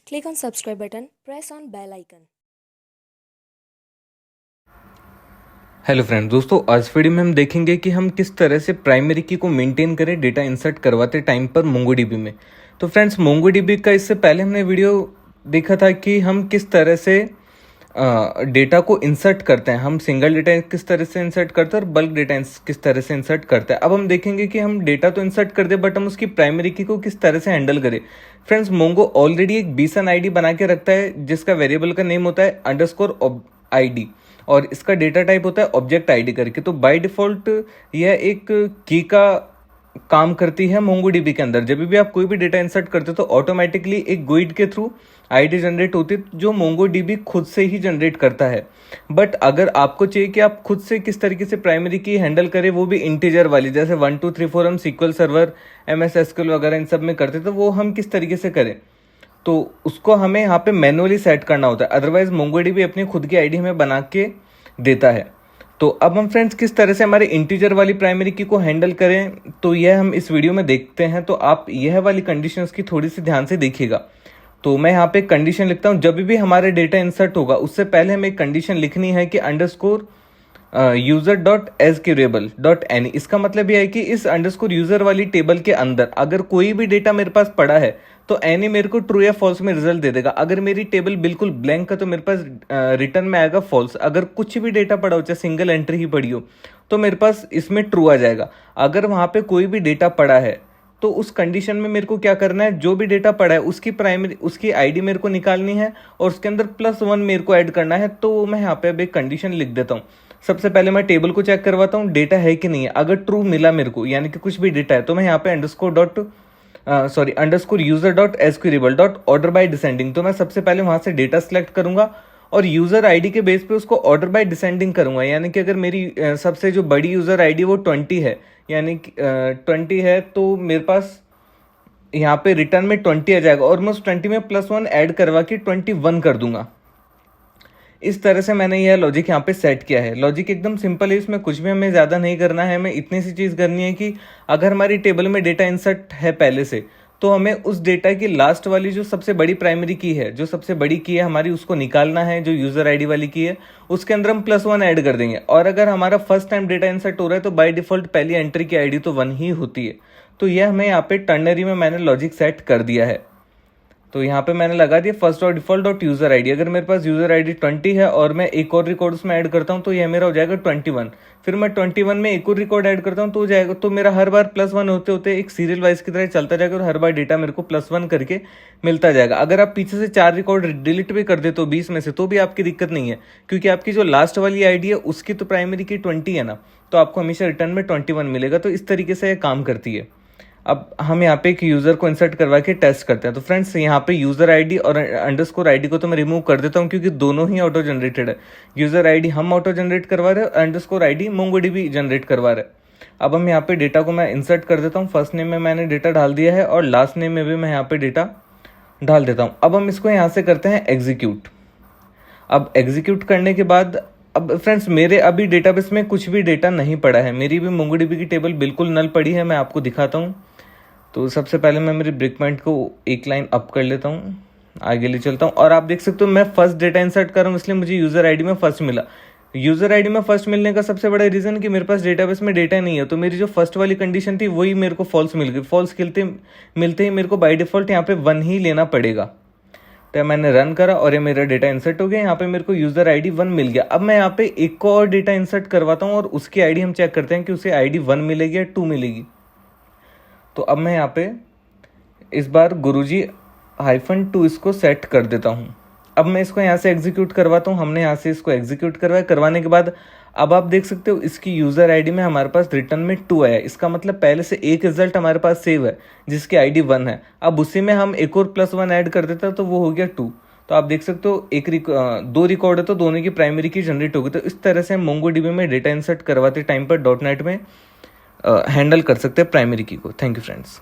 Click on subscribe button, press on bell icon. Hello friends, दोस्तों आज video में हम देखेंगे कि हम किस तरह से प्राइमरी की को मेंटेन करें डेटा इंसर्ट करवाते टाइम पर मोंगोडीबी में। तो फ्रेंड्स, मोंगोडीबी का इससे पहले हमने वीडियो देखा था कि हम किस तरह से डेटा को इंसर्ट करते हैं, हम सिंगल डेटा किस तरह से इंसर्ट करते हैं और बल्क डेटा किस तरह से इंसर्ट करते हैं। अब हम देखेंगे कि हम डेटा तो इंसर्ट कर दे बट हम उसकी प्राइमरी की को किस तरह से हैंडल करें। फ्रेंड्स, मोंगो ऑलरेडी एक बीसन आईडी बना के रखता है जिसका वेरिएबल का नेम होता है अंडरस्कोर आईडी और इसका डेटा टाइप होता है ऑब्जेक्ट आईडी करके। तो बाय डिफॉल्ट यह एक की का काम करती है मोंगोडीबी के अंदर। जब भी आप कोई भी डेटा इंसर्ट करते हो तो ऑटोमेटिकली एक गुइड के थ्रू आईडी जनरेट होती है जो मोंगोडीबी खुद से ही जनरेट करता है। बट अगर आपको चाहिए कि आप खुद से किस तरीके से प्राइमरी की हैंडल करें, वो भी इंटीजर वाली, जैसे 1 2 3 4 हम SQL सर्वर MS SQL वगैरह इन सब में करते, तो वो हम किस तरीके से करें, तो उसको हमें यहाँ पे मैनुअली सेट करना होता है। अदरवाइज मोंगोडीबी अपनी खुद की आईडी हमें बना के देता है। तो अब हम फ्रेंड्स किस तरह से हमारे इंटीजर वाली प्राइमरी की को हैंडल करें, तो यह हम इस वीडियो में देखते हैं। तो आप यह वाली कंडीशंस की थोड़ी सी ध्यान से देखिएगा। तो मैं यहाँ पे कंडीशन लिखता हूँ, जब भी हमारे डेटा इंसर्ट होगा उससे पहले हमें एक कंडीशन लिखनी है कि underscore user dot edge curable dot any. इसका मतलब यह है कि इस अंडरस्कोर यूजर वाली टेबल के अंदर अगर कोई भी डेटा मेरे पास पड़ा है तो एनी मेरे को ट्रू या फॉल्स में रिजल्ट दे देगा। अगर मेरी टेबल बिल्कुल ब्लैंक है तो मेरे पास रिटर्न में आएगा फॉल्स। अगर कुछ भी डेटा पड़ा हो, चाहे सिंगल एंट्री ही पड़ी हो, तो मेरे पास इसमें ट्रू आ जाएगा। अगर वहां पे कोई भी डेटा पड़ा है तो उस कंडीशन में मेरे को क्या करना है, जो भी डेटा पड़ा है उसकी प्राइमरी उसकी आईडी मेरे को निकालनी है और उसके अंदर +1 मेरे को ऐड करना है। तो मैं यहाँ पे अब एक कंडीशन लिख देता हूँ। सबसे पहले मैं टेबल को चेक करवाता हूँ डेटा है कि नहीं है। अगर ट्रू मिला मेरे को, यानी कि कुछ भी डेटा है, तो मैं यहाँ पे underscore user dot asqueryable dot order by descending, तो मैं सबसे पहले वहां से डेटा सिलेक्ट करूंगा और यूजर आईडी के बेस पे उसको ऑर्डर बाय डिसेंडिंग करूंगा। यानी कि अगर मेरी सबसे जो बड़ी यूजर आईडी वो 20 है, यानी कि 20 है, तो मेरे पास यहाँ पे रिटर्न में 20 आ जाएगा और मैं उस 20 में +1 ऐड करवा के 21 कर दूंगा। इस तरह से मैंने यह लॉजिक यहाँ पे सेट किया है। लॉजिक एकदम सिंपल है, इसमें कुछ भी हमें ज़्यादा नहीं करना है। हमें इतनी सी चीज़ करनी है कि अगर हमारी टेबल में डेटा इंसर्ट है पहले से, तो हमें उस डेटा की लास्ट वाली जो सबसे बड़ी प्राइमरी की है, जो सबसे बड़ी की है हमारी, उसको निकालना है। जो यूज़र आईडी वाली की है उसके अंदर हम +1 ऐड कर देंगे। और अगर हमारा फर्स्ट टाइम डेटा इंसर्ट हो रहा है तो बाय डिफॉल्ट पहली एंट्री की आईडी तो 1 ही होती है। तो यह हमें यहाँ पे टर्नरी में मैंने लॉजिक सेट कर दिया है। तो यहाँ पे मैंने लगा दिया first dot default dot user ID. अगर मेरे पास यूजर आईडी 20 है और मैं एक और रिकॉर्ड उसमें ऐड करता हूँ तो यह मेरा हो जाएगा 21। फिर मैं 21 में एक और रिकॉर्ड ऐड करता हूँ तो हो जाएगा, तो मेरा हर बार +1 होते होते एक सीरियल वाइज की तरह चलता जाएगा और हर बार डेटा मेरे को +1 करके मिलता जाएगा। अगर आप पीछे से 4 रिकॉर्ड डिलीट भी कर दे तो 20 में से, तो भी आपकी दिक्कत नहीं है, क्योंकि आपकी जो लास्ट वाली आईडी है उसकी तो प्राइमरी की 20 है ना, तो आपको हमेशा रिटर्न में 21 मिलेगा। तो इस तरीके से यह काम करती है। अब हम यहाँ पे एक यूज़र को इंसर्ट करवा के टेस्ट करते हैं। तो फ्रेंड्स, यहाँ पे यूज़र आईडी और अंडरस्कोर आईडी को तो मैं रिमूव कर देता हूँ क्योंकि दोनों ही ऑटो जनरेटेड है। यूज़र आईडी हम ऑटो जनरेट करवा रहे हैं और अंडरस्कोर आईडी मोंगोडीबी जनरेट करवा रहे हैं। अब हम यहाँ पे डेटा को मैं इंसर्ट कर देता हूँ। फर्स्ट नेम में मैंने डेटा डाल दिया है और लास्ट नेम में भी मैं यहाँ पे डेटा डाल देता हूँ। अब हम इसको यहाँ से करते हैं एग्जीक्यूट। अब एग्जीक्यूट करने के बाद, अब फ्रेंड्स मेरे अभी डेटाबेस में कुछ भी डेटा नहीं पड़ा है, मेरी भी मोंगोडीबी की टेबल बिल्कुल नल पड़ी है। मैं आपको दिखाता हूँ। तो सबसे पहले मैं मेरी ब्रेक पॉइंट को एक लाइन अप कर लेता हूँ, आगे ले चलता हूँ और आप देख सकते हो मैं फर्स्ट डेटा इंसर्ट कर रहा हूँ, इसलिए मुझे यूज़र आईडी में फर्स्ट मिला। यूज़र आईडी में फर्स्ट मिलने का सबसे बड़ा रीज़न कि मेरे पास डेटाबेस में डेटा नहीं है, तो मेरी जो फर्स्ट वाली कंडीशन थी वही मेरे को फॉल्स मिल गई। फॉल्स मिलते ही मेरे को बाई डिफॉल्ट यहाँ पे 1 ही लेना पड़ेगा। तो मैंने रन करा और ये मेरा डेटा इंसर्ट हो गया। यहाँ पे मेरे को यूज़र आईडी 1 मिल गया। अब मैं यहाँ पे एक को और डेटा इंसर्ट करवाता हूँ और उसकी आईडी हम चेक करते हैं कि उसे आईडी 1 मिलेगी या 2 मिलेगी। तो अब मैं यहाँ पे इस बार गुरुजी -2 इसको सेट कर देता हूँ। अब मैं इसको यहाँ से एग्जीक्यूट करवाता हूँ। हमने यहाँ से इसको एग्जीक्यूट करवाया। करवाने के बाद अब आप देख सकते हो इसकी यूज़र आईडी में हमारे पास रिटर्न में 2 आया। इसका मतलब पहले से एक रिजल्ट हमारे पास सेव है जिसकी आईडी 1 है। अब उसी में हम एक और +1 ऐड कर देता तो वो हो गया 2। तो आप देख सकते हो दो रिकॉर्ड है तो दोनों की प्राइमरी की जनरेट होगी। तो इस तरह से हम मोंगोडीबी में डेटा इंसर्ट करवाते टाइम पर .NET में हैंडल कर सकते हैं प्राइमरी की को। Thank you friends.